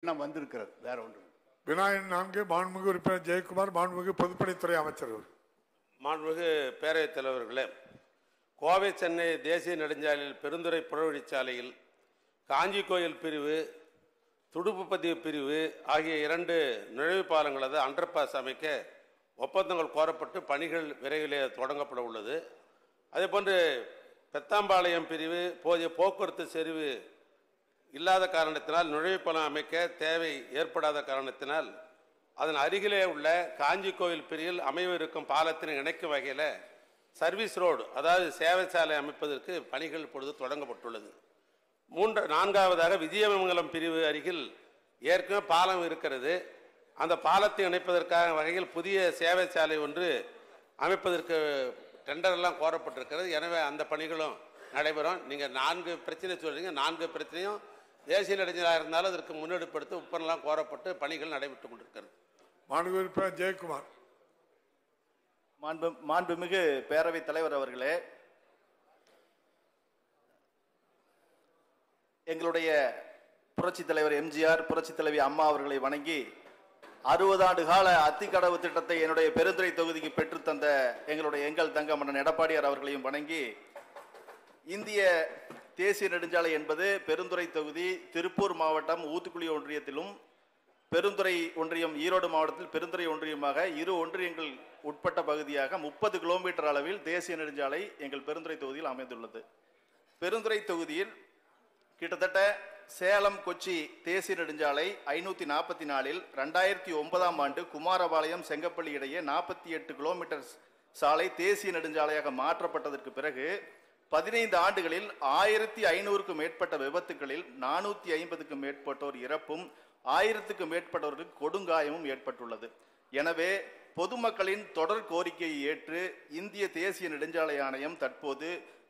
வந்திருக்கிறது. வேற ஒன்று. விநாயகன் 4 மாண்புமிகு உறுப்பினர் ஜெயக்குமார். மாண்புமிகு பொதுப்பணித்துறை அமைச்சர். மாண்புமிகு பேரவைத் தலைவர்களே, கோவை சென்னை தேசிய நெடுஞ்சாலையில் பெருந்துறை புறவழிச்சாலையில் காஞ்சி கோயில் பிரிவு, துடுப்பு பதிவு பிரிவு ஆகிய 2 நுழைவு பாலங்களது அண்டர் பாஸ் அமைக்க ஒப்பந்தங்கள் கோரப்பட்டு பணிகள் விரைவிலே தொடங்கப்பட உள்ளது. அதேபோன்று பெத்தாம்பாளையம் பிரிவு போதிய போக்குவரத்து செறிவு இல்லாத காரணத்தினால் நுழைவு பாலம் அமைக்க தேவை ஏற்படாத காரணத்தினால் அதன் அருகிலே உள்ள காஞ்சி கோயில் பிரிவில் அமைவிருக்கும் பாலத்தினை இணைக்கும் வகையில் சர்வீஸ் ரோடு, அதாவது சேவை சாலை அமைப்பதற்கு பணிகள் இப்பொழுது தொடங்கப்பட்டுள்ளது. 4வதாக விஜயமங்கலம் பிரிவு அருகில் ஏற்கனவே பாலம் இருக்கிறது. அந்த பாலத்தை இணைப்பதற்கான வகையில் புதிய சேவை சாலை ஒன்று அமைப்பதற்கு டெண்டரெல்லாம் கோரப்பட்டிருக்கிறது. எனவே அந்த பணிகளும் நடைபெறும். நீங்கள் 4 பிரச்சனை சொல்றீங்க. 4 பிரச்சனையும் தேசிய நெடுஞ்சாலையாக இருந்தாலும் அதற்கு முன்னெடுப்படுத்தி ஒப்பந்தெல்லாம் கோரப்பட்டு பணிகள் நடைபெற்றுக் கொண்டிருக்கிறது. மாண்புமிகு ஜெயக்குமார். மாண்புமிகு பேரவைத் தலைவர் அவர்களே, எங்களுடைய புரட்சி தலைவர் எம்ஜிஆர், புரட்சி தலைவி அம்மா அவர்களை வணங்கி 60 ஆண்டு கால அத்திக்கடவு திட்டத்தை என்னுடைய பெருந்துறை தொகுதிக்கு பெற்றுத்தந்த எங்கள் தங்கமன்னன் எடப்பாடியார் அவர்களையும் வணங்கி, இந்திய தேசிய நெடுஞ்சாலை என்பது பெருந்துறை தொகுதி திருப்பூர் மாவட்டம் ஊத்துக்குளி ஒன்றியத்திலும் பெருந்துறை ஒன்றியம் ஈரோடு மாவட்டத்தில் பெருந்துறை ஒன்றியமாக 2 ஒன்றியங்கள் உட்பட்ட பகுதியாக 30 கிலோமீட்டர் அளவில் தேசிய நெடுஞ்சாலை எங்கள் பெருந்துறை தொகுதியில் அமைந்துள்ளது. பெருந்துறை தொகுதியில் கிட்டத்தட்ட சேலம் கொச்சி தேசிய நெடுஞ்சாலை 544 2009ஆம் ஆண்டு குமாரபாளையம் செங்கப்பள்ளி இடையே 48 கிலோமீட்டர் சாலை தேசிய நெடுஞ்சாலையாக மாற்றப்பட்டதற்கு பிறகு 15 ஆண்டுகளில் 1500க்கும் மேற்பட்ட விபத்துகளில் 450க்கும் மேற்பட்டோர் இறப்பும் 1000க்கும் மேற்பட்டவர்களுக்கு கொடுங்காயமும் ஏற்பட்டுள்ளது. எனவே பொதுமக்களின் தொடர் கோரிக்கையை ஏற்று இந்திய தேசிய நெடுஞ்சாலை ஆணையம் தற்போது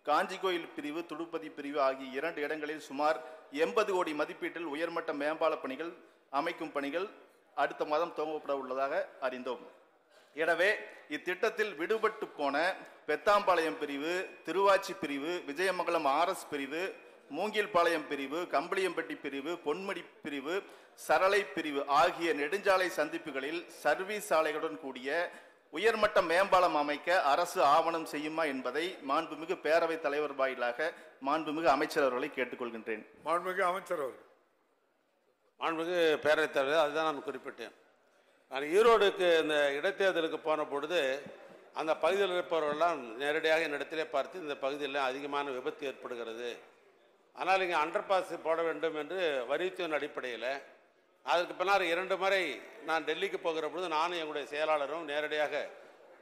காஞ்சி கோயில் பிரிவு, துடுப்பதி பிரிவு ஆகிய 2 இடங்களில் சுமார் 80 கோடி மதிப்பீட்டில் உயர்மட்ட மேம்பால பணிகள் அமைக்கும் பணிகள் அடுத்த மாதம் துவங்கப்பட உள்ளதாக அறிந்தோம். எனவே இத்திட்டத்தில் விடுபட்டு போன பெத்தாம்பாளையம் பிரிவு, திருவாச்சி பிரிவு, விஜயமங்கலம் RS பிரிவு, மூங்கில்பாளையம் பிரிவு, கம்பளியம்பட்டி பிரிவு, பொன்மடி பிரிவு, சரளை பிரிவு ஆகிய நெடுஞ்சாலை சந்திப்புகளில் சர்வீஸ் சாலைகளுடன் கூடிய உயர்மட்ட மேம்பாலம் அமைக்க அரசு ஆவணம் செய்யுமா என்பதை மாண்புமிகு பேரவைத் தலைவர் வாயிலாக மாண்புமிகு அமைச்சர் அவர்களை கேட்டுக்கொள்கின்றேன். மாண்புமிகு அமைச்சர் அவர்கள். மாண்புமிகு பேரவைத் தலைவர், அதுதான் நான் குறிப்பிட்டேன். நான் ஈரோடுக்கு இந்த இடைத்தேர்தலுக்கு போன பொழுது அந்த பகுதியில் இருப்பவர்களெல்லாம் நேரடியாக என்னிடத்திலே பார்த்து இந்த பகுதியில் அதிகமான விபத்து ஏற்படுகிறது, ஆனால் இங்கே அண்டர் பாஸ் போட வேண்டும் என்று வலியுறுத்தின அடிப்படையில் அதற்கு பின்னர் 2 முறை நான் டெல்லிக்கு போகிற பொழுது நானும் எங்களுடைய செயலாளரும் நேரடியாக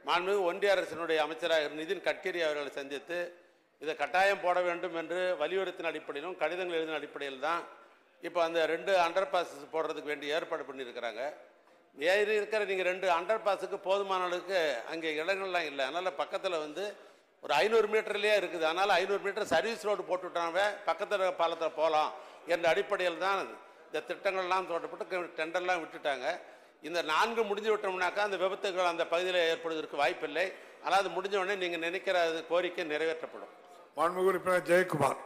மாண்புமிகு ஒன்றிய அரசினுடைய அமைச்சராக நிதின் கட்கரி அவர்களை சந்தித்து இதை கட்டாயம் போட வேண்டும் என்று வலியுறுத்தின அடிப்படையிலும் கடிதங்கள் எழுதின அடிப்படையில் தான் இப்போ அந்த 2 அண்டர் பாஸ் போடுறதுக்கு வேண்டிய ஏற்பாடு பண்ணியிருக்கிறாங்க. இருக்கிற நீங்கள் 2 அண்டர் பாஸுக்கு போதுமான அளவுக்கு அங்கே இடங்கள்லாம் இல்லை. அதனால் பக்கத்தில் ஒரு 500 மீட்டர்லேயே இருக்குது. அதனால் 500 மீட்டர் சர்வீஸ் ரோடு போட்டுவிட்டாங்க, பக்கத்தில் பாலத்தில் போகலாம் என்ற அடிப்படையில் தான் இந்த திட்டங்கள்லாம் தோட்டப்பட்டு டெண்டர்லாம் விட்டுட்டாங்க. இந்த 4 முடிஞ்சு விட்டோம்னாக்கா அந்த விபத்துகள் அந்த பகுதியில் ஏற்படுவதற்கு வாய்ப்பில்லை. ஆனால் அது முடிஞ்ச உடனே நீங்கள் நினைக்கிற கோரிக்கை நிறைவேற்றப்படும். மாண்புமிகு உறுப்பினர் ஜெயக்குமார்.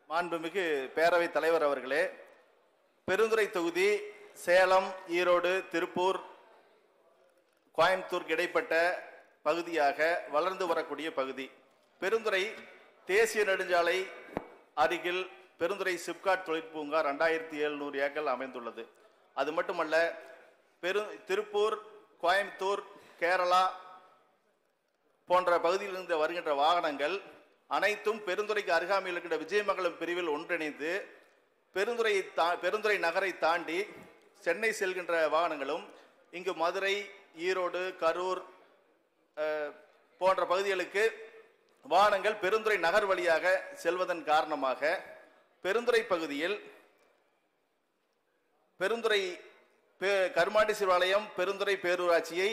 மாண்புமிகு பேரவைத் தலைவர் அவர்களே, பெருந்துறை தொகுதி சேலம், ஈரோடு, திருப்பூர், கோயம்புத்தூருக்கு இடைப்பட்ட பகுதியாக வளர்ந்து வரக்கூடிய பகுதி. பெருந்துறை தேசிய நெடுஞ்சாலை அருகில் பெருந்துறை சிப்காட் தொழிற்பூங்கா 2700 ஏக்கர் அமைந்துள்ளது. அது மட்டுமல்ல, திருப்பூர், கோயம்புத்தூர், கேரளா போன்ற பகுதியிலிருந்து வருகின்ற வாகனங்கள் அனைத்தும் பெருந்துறைக்கு அருகாமையில் இருக்கின்ற விஜயமங்கலம் பிரிவில் ஒன்றிணைந்து பெருந்துறை நகரை தாண்டி சென்னை செல்கின்ற வாகனங்களும் இங்கு மதுரை, ஈரோடு, கரூர் போன்ற பகுதிகளுக்கு வாகனங்கள் பெருந்துறை நகர் வழியாக செல்வதன் காரணமாக பெருந்துறை பகுதியில் பெருந்துறை கருமாண்டி சிவாலயம் பெருந்துறை பேரூராட்சியை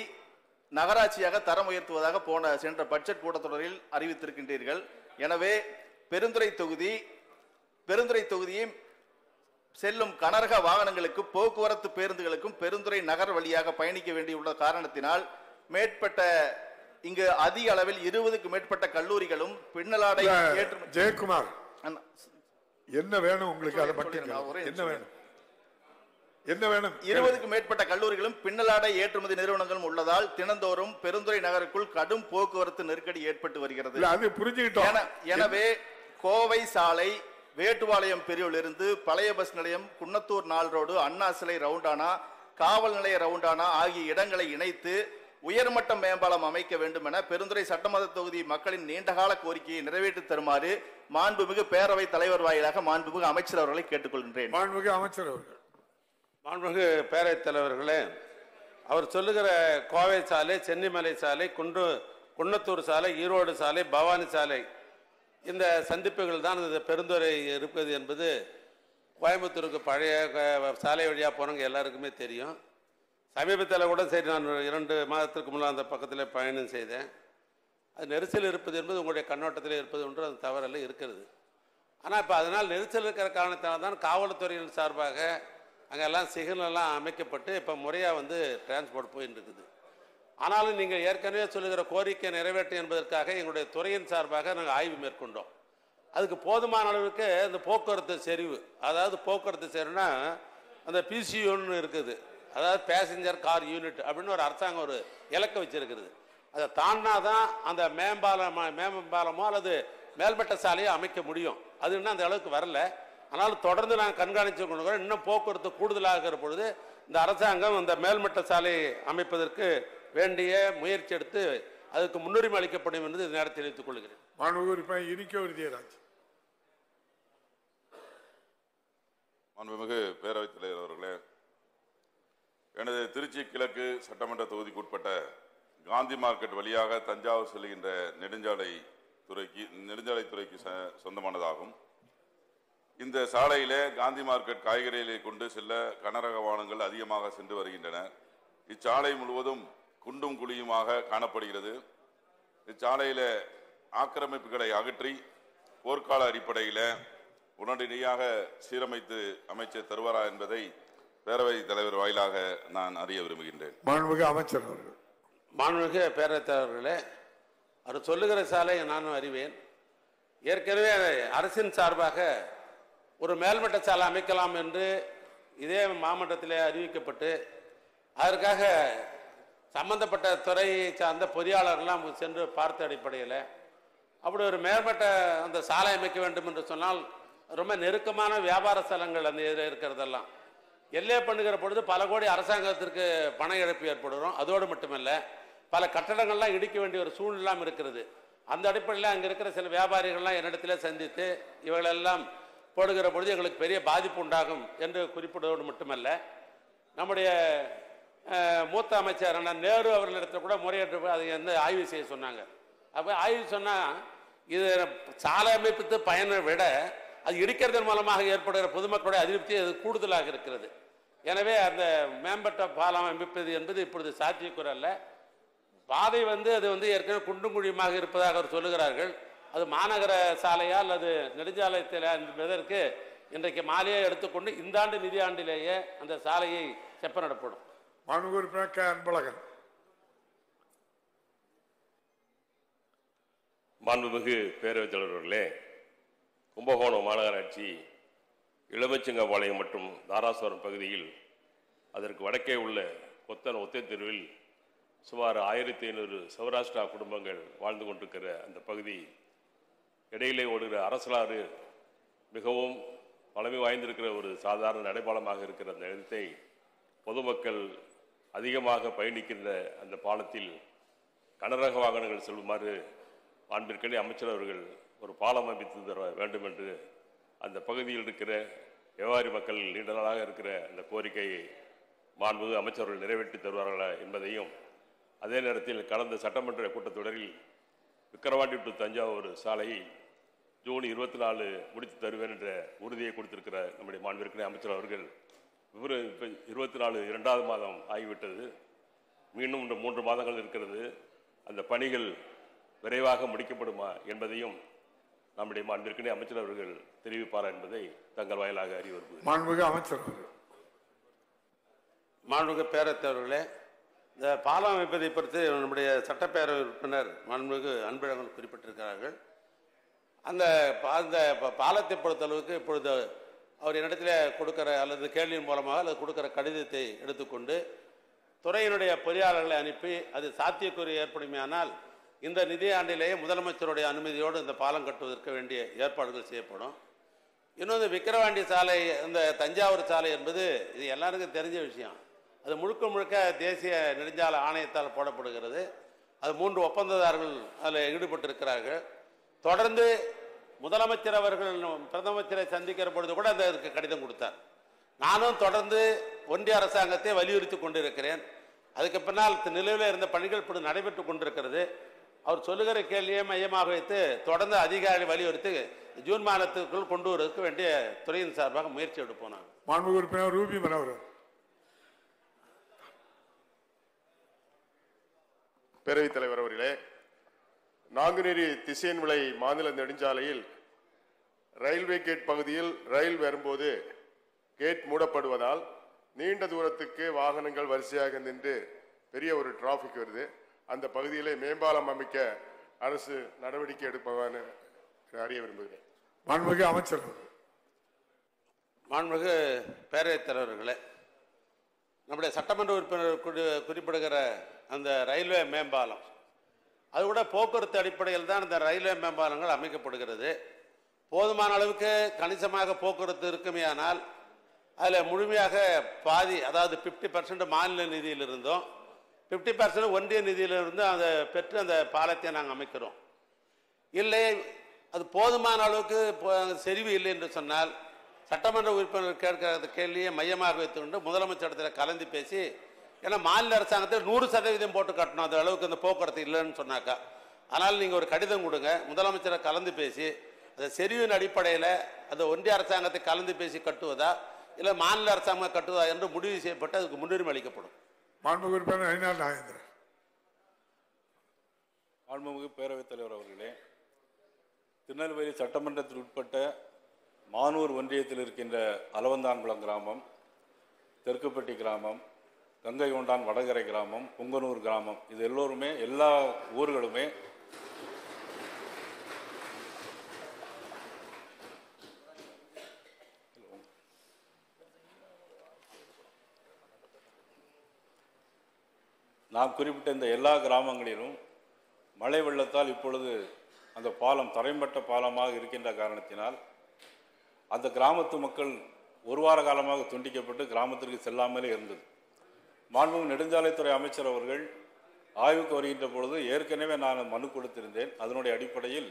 நகராட்சியாக தரம் உயர்த்துவதாக சென்ற பட்ஜெட் கூட்டத்தொடரில் அறிவித்திருக்கின்றீர்கள். எனவே பெருந்துறை தொகுதியை செல்லும் கனரக வாகனங்களுக்கு, போக்குவரத்து பேருந்துகளுக்கும் பெருந்துறை நகர் வழியாக பயணிக்க வேண்டியுள்ள காரணத்தினால் இங்கு அதிக அளவில் 20க்கும் மேற்பட்ட கல்லூரிகளும் பின்னலாடை ஜெயக்குமார் என்ன வேணும் உங்களுக்கு? அதை பற்றி என்ன வேணும்? என்ன வேணும்? 20க்கும் மேற்பட்ட கல்லூரிகளும் பின்னலாடை ஏற்றுமதி நிறுவனங்களும் உள்ளதால் தினந்தோறும் பெருந்துறை நகருக்குள் கடும் போக்குவரத்து நெருக்கடி ஏற்பட்டு வருகிறது. அது புரிஞ்சுக்கிட்டோம். எனவே கோவை சாலை, வேட்டுவாளையம் பிரிவிலிருந்து பழைய பஸ் நிலையம், குன்னத்தூர் நாள் ரோடு, அண்ணா சிலை ரவுண்டானா, காவல் நிலைய ரவுண்டானா ஆகிய இடங்களை இணைத்து உயர்மட்ட மேம்பாலம் அமைக்க வேண்டும் என பெருந்துறை சட்டமன்ற தொகுதி மக்களின் நீண்டகால கோரிக்கையை நிறைவேற்றி தருமாறு மாண்புமிகு பேரவை தலைவர் வாயிலாக மாண்புமிகு அமைச்சர் அவர்களை கேட்டுக்கொள்கின்றேன். மாண்புமிகு அமைச்சர் அவர்கள். மாண்புமிகு பேரவைத் தலைவர்களே, அவர் சொல்லுகிற கோவை சாலை, சென்னிமலை சாலை, குன்னத்தூர் சாலை, ஈரோடு சாலை, பவானி சாலை, இந்த சந்திப்புகள் தான் இந்த பெருந்துறை இருப்பது என்பது கோயம்புத்தூருக்கு பழைய சாலை வழியாக போனவங்க எல்லாருக்குமே தெரியும். சமீபத்தில் கூட சரி, நான் 2 மாதத்திற்கு முன்னால் அந்த பக்கத்தில் பயணம் செய்தேன். அது நெரிசல் இருப்பது என்பது உங்களுடைய கண்ணோட்டத்தில் இருப்பது ஒன்று, அது தவறல்ல, இருக்கிறது. ஆனால் இப்போ அதனால் நெரிசல் இருக்கிற காரணத்தினால் தான் காவல்துறையின் சார்பாக அங்கெல்லாம் சிக்னல்லாம் அமைக்கப்பட்டு இப்போ முறையாக வந்து டிரான்ஸ்போர்ட் போயின்னு இருக்குது. ஆனாலும் நீங்கள் ஏற்கனவே சொல்லுகிற கோரிக்கை நிறைவேற்றும் என்பதற்காக எங்களுடைய துறையின் சார்பாக நாங்கள் ஆய்வு மேற்கொண்டோம். அதுக்கு போதுமான அளவுக்கு இந்த போக்குவரத்து செறிவு, அதாவது போக்குவரத்து செறிவுனா அந்த பிசியூன்னு இருக்குது, அதாவது பேசஞ்சர் கார் யூனிட் அப்படின்னு ஒரு அரசாங்கம் ஒரு இலக்கை வச்சிருக்கிறது. அதை தாண்டினாதான் அந்த மேம்பாலமோ அல்லது மேல்மட்ட சாலையோ அமைக்க முடியும். அது இன்னும் அந்த அளவுக்கு வரல. ஆனாலும் தொடர்ந்து நாங்கள் கண்காணித்து கொண்டு இன்னும் போக்குவரத்து கூடுதலாக இருக்கிற பொழுது இந்த அரசாங்கம் அந்த மேல்மட்ட சாலை அமைப்பதற்கு வேண்டிய முயற்சி எடுத்து அதுக்கு முன்னுரிமை அளிக்கப்படும் என்று இந்த நேரத்தில் தெரிவித்துக் கொள்கிறேன். மாண்புமிகு பேரவைத் தலைவர் அவர்களே, எனது திருச்சி கிழக்கு சட்டமன்ற தொகுதிக்குட்பட்ட காந்தி மார்க்கெட் வழியாக தஞ்சாவூர் செல்கின்ற நெடுஞ்சாலைத்துறைக்கு சொந்தமானதாகும். இந்த சாலையிலே காந்தி மார்க்கெட் காய்கறிகளை கொண்டு செல்ல கனரக வாகனங்கள் அதிகமாக சென்று வருகின்றன. இச்சாலை முழுவதும் குண்டும் குழியுமாக காணப்படுகிறது. இச்சாலையில ஆக்கிரமிப்புகளை அகற்றி போர்க்கால அடிப்படையில் உடனடியாக சீரமைத்து அமைச்சர் தருவாரா என்பதை பேரவைத் தலைவர் வாயிலாக நான் அறிய விரும்புகின்றேன். மாண்புமிகு அமைச்சர் அவர்கள். மாண்புமிகு பேரவைத் தலைவர்களே, அவர் சொல்லுகிற சாலை நானும் அறிவேன். ஏற்கனவே அரசின் சார்பாக ஒரு மேல்மட்ட சாலை அமைக்கலாம் என்று இதே மாமன்றத்திலே அறிவிக்கப்பட்டு அதற்காக சம்பந்தப்பட்ட துறையை சார்ந்த பொறியாளர்கள்லாம் சென்று பார்த்த அடிப்படையில் அப்படி ஒரு மேல்மட்ட அந்த சாலை அமைக்க வேண்டும் என்று சொன்னால் ரொம்ப நெருக்கமான வியாபார ஸ்தலங்கள் அந்த இதில் இருக்கிறதெல்லாம் எல்லை பண்ணுகிற பொழுது பல கோடி அரசாங்கத்திற்கு பண இழப்பு ஏற்படுறோம். அதோடு மட்டுமல்ல, பல கட்டடங்கள்லாம் இடிக்க வேண்டிய ஒரு சூழ்நிலாம் இருக்கிறது. அந்த அடிப்படையில் அங்கே இருக்கிற சில வியாபாரிகள்லாம் என்னிடத்தில் சந்தித்து இவங்களெல்லாம் போடுகிற பொழுது எங்களுக்கு பெரிய பாதிப்பு உண்டாகும் என்று குறிப்பிடுவதோடு மட்டுமல்ல, நம்முடைய மூத்த அமைச்சர் நேரு அவர்களிடத்தில் கூட முறையீட்டு அதை வந்து ஆய்வு செய்ய சொன்னாங்க. அப்போ ஆய்வு சொன்னால் இது சாலை அமைப்பு பயனை விட அது இடிக்கிறதன் மூலமாக ஏற்படுகிற பொதுமக்களுடைய அதிருப்தி அது கூடுதலாக இருக்கிறது. எனவே அந்த மேம்பட்ட பாலம் அமைப்பது என்பது இப்பொழுது சாத்தியக்கூறல்ல. பாதை வந்து அது வந்து ஏற்கனவே குண்டும் குழியுமாக இருப்பதாக அவர் சொல்லுகிறார்கள். அது மாநகர சாலையா அல்லது நெடுஞ்சாலையில் என்பதற்கு இன்றைக்கு மாலையை எடுத்துக்கொண்டு இந்த ஆண்டு நிதி ஆண்டிலேயே அந்த சாலையை செப்பனிடப்படும். அன்பழகன். மாண்புமிகு பேரவைத் தலைவர்களே, கும்பகோணம் மாநகராட்சி இளமச்சிங்கபாளையம் மற்றும் தாராசுரம் பகுதியில் அதற்கு வடக்கே உள்ள ஒத்தை தெருவில் சுமார் 1500 சௌராஷ்டிரா குடும்பங்கள் வாழ்ந்து கொண்டிருக்கிற அந்த பகுதி இடையிலே ஓடுகிற அரசலாறு மிகவும் பழமை வாய்ந்திருக்கிற ஒரு சாதாரண நடைபாலமாக இருக்கிற அந்த இடத்தை பொதுமக்கள் அதிகமாக பயணிக்கின்ற அந்த பாலத்தில் கனரக வாகனங்கள் செல்லுமாறு மாண்பிற்கனவே அமைச்சர் அவர்கள் ஒரு பாலம் அமைத்து தர வேண்டும் என்று அந்த பகுதியில் இருக்கிற வியாபாரி மக்கள் நீண்ட நாளாக இருக்கிற அந்த கோரிக்கையை மாண்புமிகு அமைச்சர்கள் நிறைவேற்றி தருவார்களா என்பதையும், அதே நேரத்தில் கடந்த சட்டமன்ற கூட்டத்தொடரில் விக்கிரவாண்டி டு தஞ்சாவூர் சாலையை ஜூன் 24 முடித்து தருவேன் என்ற உறுதியை கொடுத்திருக்கிற நம்முடைய மாண்பிற்கனவே அமைச்சர் அவர்கள் இப்போ 24 2வது மாதம் ஆகிவிட்டது. மீண்டும் 3 மாதங்கள் இருக்கிறது. அந்த பணிகள் விரைவாக முடிக்கப்படுமா என்பதையும் நம்முடைய மாண்பிற்கனவே அமைச்சர் அவர்கள் தெரிவிப்பாரா என்பதை தங்கள் வாயிலாக அறிய விரும்புகிறேன். மாண்புமிகு அமைச்சர். மாண்புமிகு பேரவைத் தலைவர்களே, இந்த பாலம் அமைப்பதை பொறுத்து நம்முடைய சட்டப்பேரவை உறுப்பினர் மாண்புமிகு அன்பழகன் குறிப்பிட்டிருக்கிறார்கள். அந்த அந்த பாலத்தை பொறுத்தளவுக்கு இப்பொழுது அவர் என்னிடத்தில் கொடுக்கிற அல்லது கேள்வியின் மூலமாக அல்லது கொடுக்கிற கடிதத்தை எடுத்துக்கொண்டு துறையினுடைய பொறியாளர்களை அனுப்பி அது சாத்தியக்கூறு ஏற்படுமையானால் இந்த நிதியாண்டிலேயே முதலமைச்சருடைய அனுமதியோடு இந்த பாலம் கட்டுவதற்கு வேண்டிய ஏற்பாடுகள் செய்யப்படும். இன்னொன்று விக்கிரவாண்டி சாலை, இந்த தஞ்சாவூர் சாலை என்பது இது எல்லாருக்கும் தெரிஞ்ச விஷயம். அது முழுக்க முழுக்க தேசிய நெடுஞ்சாலை ஆணையத்தால் போடப்படுகிறது. அது 3 ஒப்பந்ததாரர்கள் அதில் ஈடுபட்டிருக்கிறார்கள். தொடர்ந்து முதலமைச்சர் அவர்கள் பிரதமரை சந்திக்கிற பொழுது கூட அதற்கு கடிதம் கொடுத்தார். நானும் தொடர்ந்து ஒன்றிய அரசாங்கத்தை வலியுறுத்தி கொண்டிருக்கிறேன். அதுக்கு பின்னால் நிலுவையில் இருந்த பணிகள் இப்படி நடைபெற்று கொண்டிருக்கிறது. அவர் சொல்லுகிற கேள்வியை மையமாக வைத்து தொடர்ந்து அதிகாரி வலியுறுத்தி ஜூன் மாதத்துக்குள் கொண்டு வருவதற்கு வேண்டிய துறையின் சார்பாக முயற்சி எடுப்போம். மாண்புமிகு உறுப்பினர் ரூபி மனோகரன். பேரவைத் தலைவர் அவர்களே, நாங்குநேரி திசையன்விளை மாநில நெடுஞ்சாலையில் ரயில்வே கேட் பகுதியில் ரயில் வரும்போது கேட் மூடப்படுவதால் நீண்ட தூரத்துக்கு வாகனங்கள் வரிசையாக நின்று பெரிய ஒரு டிராபிக் வருது. அந்த பகுதியிலே மேம்பாலம் அமைக்க அரசு நடவடிக்கை எடுப்பதான்னு அறிய விரும்புகிறேன். மாண்புமிகு அமைச்சர். மாண்புமிகு பேரவைத் தலைவர்களே, நம்முடைய சட்டமன்ற உறுப்பினர் குறிப்பிடுகிற அந்த ரயில்வே மேம்பாலம், அது கூட போக்குவரத்து அடிப்படையில் தான் இந்த ரயில்வே மேம்பாலங்கள் அமைக்கப்படுகிறது. போதுமான அளவுக்கு கணிசமாக போக்குவரத்து இருக்குமேயானால் அதில் முழுமையாக பாதி, அதாவது 50% மாநில நிதியில் இருந்தும் 50% ஒன்றிய நிதியிலிருந்து அதை பெற்று அந்த பாலத்தை நாங்கள் அமைக்கிறோம். இல்லை அது போதுமான அளவுக்கு செறிவு இல்லை என்று சொன்னால் சட்டமன்ற உறுப்பினர் கேட்கிற கேள்வியை மையமாக வைத்துக்கொண்டு முதலமைச்சரிடத்தில் கலந்து பேசி, ஏன்னா மாநில அரசாங்கத்தில் 100% போட்டு கட்டணும், அந்த அளவுக்கு அந்த போக்குவரத்து இல்லைன்னு சொன்னாக்கா. அதனால் நீங்கள் ஒரு கடிதம் கொடுங்க, முதலமைச்சரை கலந்து பேசி அந்த செறிவின் அடிப்படையில் அந்த ஒன்றிய அரசாங்கத்தை கலந்து பேசி கட்டுவதா இல்லை மாநில அரசாங்கம் கட்டுவதா என்று முடிவு செய்யப்பட்டு அதுக்கு முன்னுரிமை அளிக்கப்படும். மாண்புமிகு உறுப்பினர் ஐநாள் நாகேந்திரன். மாண்புமிகு பேரவைத் தலைவர் அவர்களே, திருநெல்வேலி சட்டமன்றத்தில் உட்பட்ட மானூர் ஒன்றியத்தில் இருக்கின்ற அலவந்தான்குளம் கிராமம், தெற்குப்பட்டி கிராமம், கங்கை கொண்டான் வடகரை கிராமம், புங்கனூர் கிராமம், இது எல்லோருமே எல்லா ஊர்களுமே நாம் குறிப்பிட்ட இந்த எல்லா கிராமங்களிலும் மழை வெள்ளத்தால் இப்பொழுது அந்த பாலம் தரைமட்ட பாலமாக இருக்கின்ற காரணத்தினால் அந்த கிராமத்து மக்கள் ஒரு வார காலமாக துண்டிக்கப்பட்டு கிராமத்திற்கு செல்லாமலே இருந்தது. மாண்புமிகு நெடுஞ்சாலைத்துறை அமைச்சர் அவர்கள் ஆய்வுக்கு வருகின்ற பொழுது ஏற்கனவே நான் மனு கொடுத்திருந்தேன். அதனுடைய அடிப்படையில்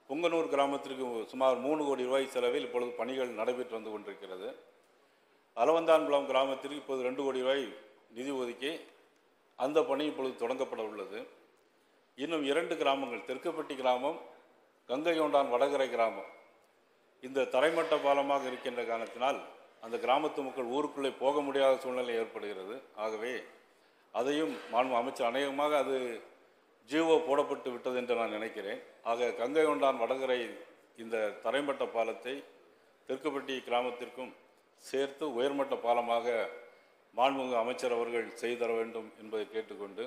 புங்கனூர் கிராமத்திற்கு சுமார் 3 கோடி ரூபாய் செலவில் இப்பொழுது பணிகள் நடைபெற்று வந்து கொண்டிருக்கிறது. அலவந்தான்குளம் கிராமத்திற்கு இப்போது 2 கோடி ரூபாய் நிதி ஒதுக்கி அந்த பணி இப்பொழுது தொடங்கப்பட உள்ளது. இன்னும் 2 கிராமங்கள், தெற்குப்பட்டி கிராமம், கங்கை கொண்டான் வடகரை கிராமம், இந்த தரைமட்ட பாலமாக இருக்கின்ற காரணத்தினால் அந்த கிராமத்து மக்கள் ஊருக்குள்ளே போக முடியாத சூழ்நிலை ஏற்படுகிறது. ஆகவே அதையும் மாண்பு அமைச்சர் அநேகமாக அது ஜிஓ போடப்பட்டு விட்டது என்று நான் நினைக்கிறேன். ஆக கங்கை கொண்டான் வடகரை இந்த தரைமட்ட பாலத்தை தெற்குப்பட்டி கிராமத்திற்கும் சேர்த்து உயர்மட்ட பாலமாக மாண்புமிகு அமைச்சர் அவர்கள் செய்து தர வேண்டும் என்பதை கேட்டுக்கொண்டு,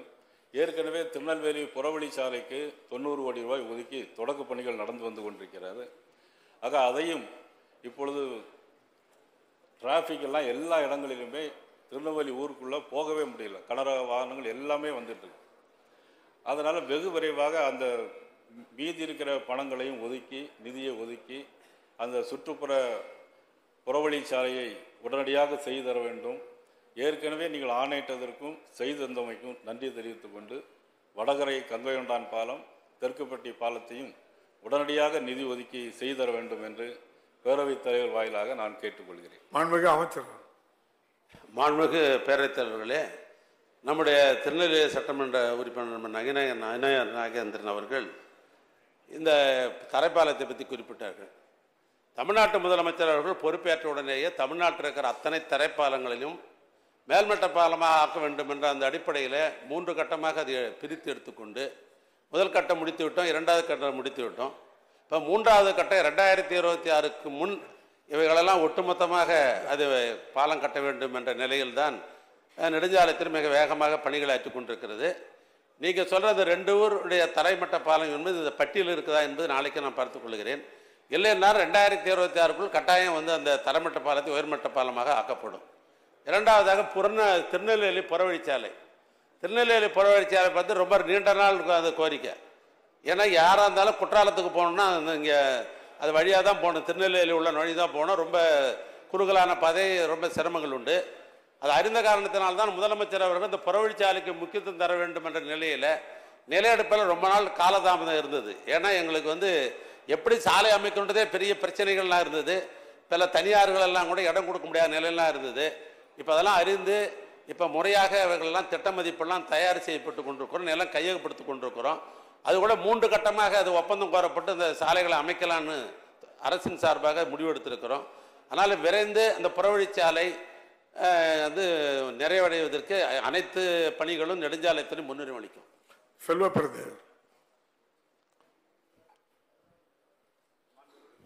ஏற்கனவே திருநெல்வேலி புறவழி சாலைக்கு 90 கோடி ரூபாய் ஒதுக்கி தொடக்க பணிகள் நடந்து வந்து கொண்டிருக்கிறது. ஆக அதையும் இப்பொழுது டிராஃபிக் எல்லாம் எல்லா இடங்களிலுமே திருநெல்வேலி ஊருக்குள்ளே போகவே முடியல, கனரக வாகனங்கள் எல்லாமே வந்துட்டு இருக்கு. அதனால் வெகு விரைவாக அந்த மீதி இருக்கிற பணங்களையும் ஒதுக்கி, நிதியை ஒதுக்கி அந்த சுற்றுப்புற புறவழி சாலையை உடனடியாக செய்து தர வேண்டும். ஏற்கனவே நீங்கள் ஆணையிட்டதற்கும் செய்து தந்தமைக்கும் நன்றி தெரிவித்துக் கொண்டு வடகரை கங்கை கொண்டான் பாலம், தெற்குப்பட்டி பாலத்தையும் உடனடியாக நிதி ஒதுக்கி செய்து தர வேண்டும் என்று பேரவைத் தலைவர் வாயிலாக நான் கேட்டுக்கொள்கிறேன். மாண்புமிகு அமைச்சர். மாண்புமிகு பேரவைத் தலைவர்களே, நம்முடைய திருநெல்வேலி சட்டமன்ற உறுப்பினர் நயினார் நாகேந்திரன் அவர்கள் இந்த தரைப்பாலத்தை பற்றி குறிப்பிட்டார்கள். தமிழ்நாட்டு முதலமைச்சர் அவர்கள் பொறுப்பேற்ற உடனேயே தமிழ்நாட்டில் இருக்கிற அத்தனை தரைப்பாலங்களிலும் மேல்மட்ட பாலமாக ஆக்க வேண்டும் என்ற அந்த அடிப்படையில் 3 கட்டமாக அதை பிரித்து எடுத்துக்கொண்டு முதல் கட்டம் முடித்து விட்டோம், 2வது கட்டம் முடித்து விட்டோம். இப்போ 3வது கட்டம் 2026க்கு முன் இவைகளெல்லாம் ஒட்டுமொத்தமாக அது பாலம் கட்ட வேண்டும் என்ற நிலையில்தான் நெடுஞ்சாலைத்தில் மிக வேகமாக பணிகளை ஆற்றிக் கொண்டிருக்கிறது. நீங்கள் சொல்கிற அந்த 2 ஊருடைய தரைமட்ட பாலம் என்பது இந்த பட்டியல் இருக்குதா என்பது நாளைக்கு நான் பார்த்துக் கொள்கிறேன். இல்லைன்னா 2026க்குள் கட்டாயம் வந்து அந்த தரைமட்ட பாலத்தை உயர்மட்ட பாலமாக ஆக்கப்படும். இரண்டாவதாக திருநெல்வேலி புறவழிச்சாலை. திருநெல்வேலி புறவழிச்சாலை பார்த்து ரொம்ப நீண்ட நாள் இருக்கும் அந்த கோரிக்கை. ஏன்னா யாராக இருந்தாலும் குற்றாலத்துக்கு போகணுன்னா இங்கே அது வழியாக தான் போகணும், திருநெல்வேலி உள்ள வழி தான் போகணும். ரொம்ப குறுகலான பாதை, ரொம்ப சிரமங்கள் உண்டு. அது அறிந்த காரணத்தினால்தான் முதலமைச்சர் அவர்கள் இந்த புறவழிச்சாலைக்கு முக்கியத்துவம் தர வேண்டும் என்ற நிலையில் நிலையெடுப்பில் ரொம்ப நாள் காலதாமதம் இருந்தது. ஏன்னா எங்களுக்கு வந்து எப்படி சாலை அமைக்கின்றதே பெரிய பிரச்சனைகள்லாம் இருந்தது. பல தனியார்கள் எல்லாம் கூட இடம் கொடுக்க முடியாத நிலையெல்லாம் இருந்தது. இப்போ அதெல்லாம் அறிந்து இப்போ முறையாக அவர்களெல்லாம் திட்ட மதிப்பெல்லாம் தயார் செய்யப்பட்டு கொண்டிருக்கிறோம், நிலம் கையகப்படுத்தி கொண்டிருக்கிறோம். அது கூட 3 கட்டமாக அது ஒப்பந்தம் கோரப்பட்டு இந்த சாலைகளை அமைக்கலான்னு அரசின் சார்பாக முடிவெடுத்திருக்கிறோம். அதனால் விரைந்து அந்த புறவழிச்சாலை வந்து நிறைவடைவதற்கு அனைத்து பணிகளும் நெடுஞ்சாலைத்துறை முன்னுரிமை அளிக்கும்.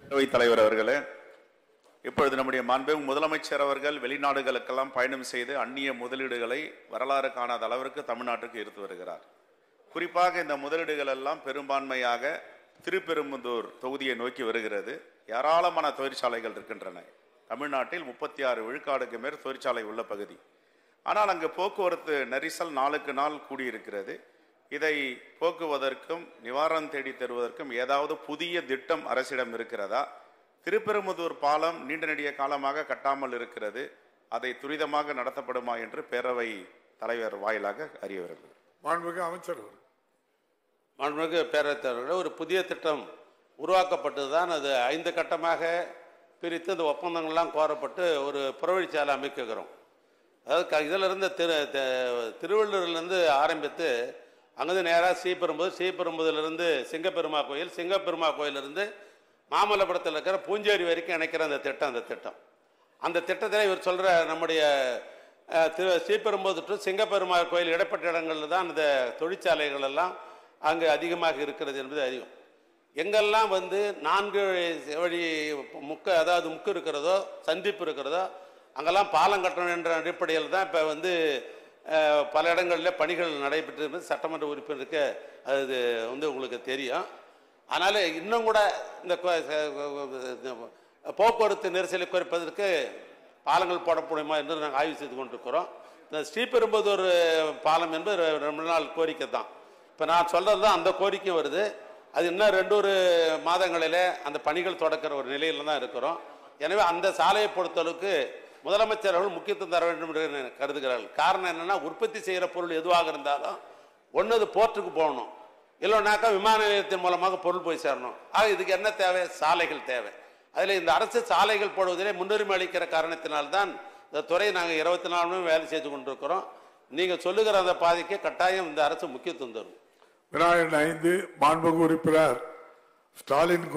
பேரவைத் தலைவர் அவர்களே, இப்பொழுது நம்முடைய மாண்புமிகு முதலமைச்சர் அவர்கள் வெளிநாடுகளுக்கெல்லாம் பயணம் செய்து அந்நிய முதலீடுகளை வரலாறு காணாத அளவிற்கு தமிழ்நாட்டுக்கு ஈர்த்து வருகிறார். குறிப்பாக இந்த முதலீடுகள் எல்லாம் பெரும்பான்மையாக திருப்பெரும்புதூர் தொகுதியை நோக்கி வருகிறது. ஏராளமான தொழிற்சாலைகள் இருக்கின்றன. தமிழ்நாட்டில் 36 விழுக்காடுக்கு மேல் தொழிற்சாலை உள்ள பகுதி. ஆனால் அங்கு போக்குவரத்து நெரிசல் நாளுக்கு நாள் கூடியிருக்கிறது. இதை போக்குவதற்கும் நிவாரணம் தேடி தருவதற்கும் ஏதாவது புதிய திட்டம் அரசிடம் இருக்கிறதா? திருப்பெரும்புதூர் பாலம் நீண்ட நெடிய காலமாக கட்டாமல் இருக்கிறது. அதை துரிதமாக நடத்தப்படுமா என்று பேரவை தலைவர் வாயிலாக அறிய வருகிறது. மாண்புமிகு அமைச்சர், மாண்புமிகு பேரவைத் தலைவர்கள், ஒரு புதிய திட்டம் உருவாக்கப்பட்டது தான். அது 5 கட்டமாக பிரித்து இந்த ஒப்பந்தங்கள்லாம் கோரப்பட்டு ஒரு புறவழிச்சாலை அமைக்கிறோம். அதாவது இதிலிருந்து திருவள்ளூர்லேருந்து ஆரம்பித்து அங்கேருந்து நேராக ஸ்ரீபெரும்புதூர்லேருந்து சிங்கப்பெருமா கோயில், சிங்கப்பெருமா கோயிலிருந்து மாமல்லபுரத்தில் இருக்கிற பூஞ்சேரி வரைக்கும் இணைக்கிற அந்த திட்டம். அந்த திட்டத்தில் இவர் சொல்கிற நம்முடைய ஸ்ரீபெரும்புதூர் சிங்கப்பெருமா கோயில் இடைப்பட்ட இடங்களில் தான் இந்த தொழிற்சாலைகள் எல்லாம் அங்கு அதிகமாக இருக்கிறது என்பது அதிகம். எங்கெல்லாம் வந்து 4 வழி அதாவது முக்கு இருக்கிறதோ, சந்திப்பு இருக்கிறதோ, அங்கெல்லாம் பாலம் கட்டணும் என்ற அடிப்படையில் தான் இப்போ வந்து பல இடங்களில் பணிகள் நடைபெற்று சட்டமன்ற உறுப்பினருக்கு அது வந்து உங்களுக்கு தெரியும். அதனால் இன்னும் கூட இந்த போக்குவரத்து நெரிசலை குறைப்பதற்கு பாலங்கள் போட முடியுமா என்று நாங்கள் ஆய்வு செய்து கொண்டிருக்கிறோம். இந்த ஸ்ரீபெரும்புதூர் பாலம் என்பது 2 நாள் கோரிக்கை தான். இப்போ நான் சொல்கிறது தான் அந்த கோரிக்கையும் வருது. அது இன்னும் 2 மாதங்களில் அந்த பணிகள் தொடக்கிற ஒரு நிலையில் தான் இருக்கிறோம். எனவே அந்த சாலையை பொறுத்தளவுக்கு முதலமைச்சர் அவர்கள் முக்கியத்துவம் தர வேண்டும் என்று கருதுகிறார்கள். காரணம் என்னென்னா, உற்பத்தி செய்கிற பொருள் எதுவாக இருந்தாலும் ஒன்று போர்ட்டுக்கு போகணும், இல்லைனாக்கா விமான நிலையத்தின் மூலமாக பொருள் போய் சேரணும். ஆக இதுக்கு என்ன தேவை? சாலைகள் தேவை. அதில் இந்த அரசு சாலைகள் போடுவதிலே முன்னுரிமை அளிக்கிற காரணத்தினால்தான் இந்த துறை நாங்கள் 24 மணி வேலை செய்து கொண்டிருக்கிறோம். நீங்கள் சொல்லுகிற அந்த பாதைக்கு கட்டாயம் இந்த அரசு முக்கியத்துவம் தரும். விநாயகன் 5 மாண்புமிகு உறுப்பினர் ஸ்டாலின்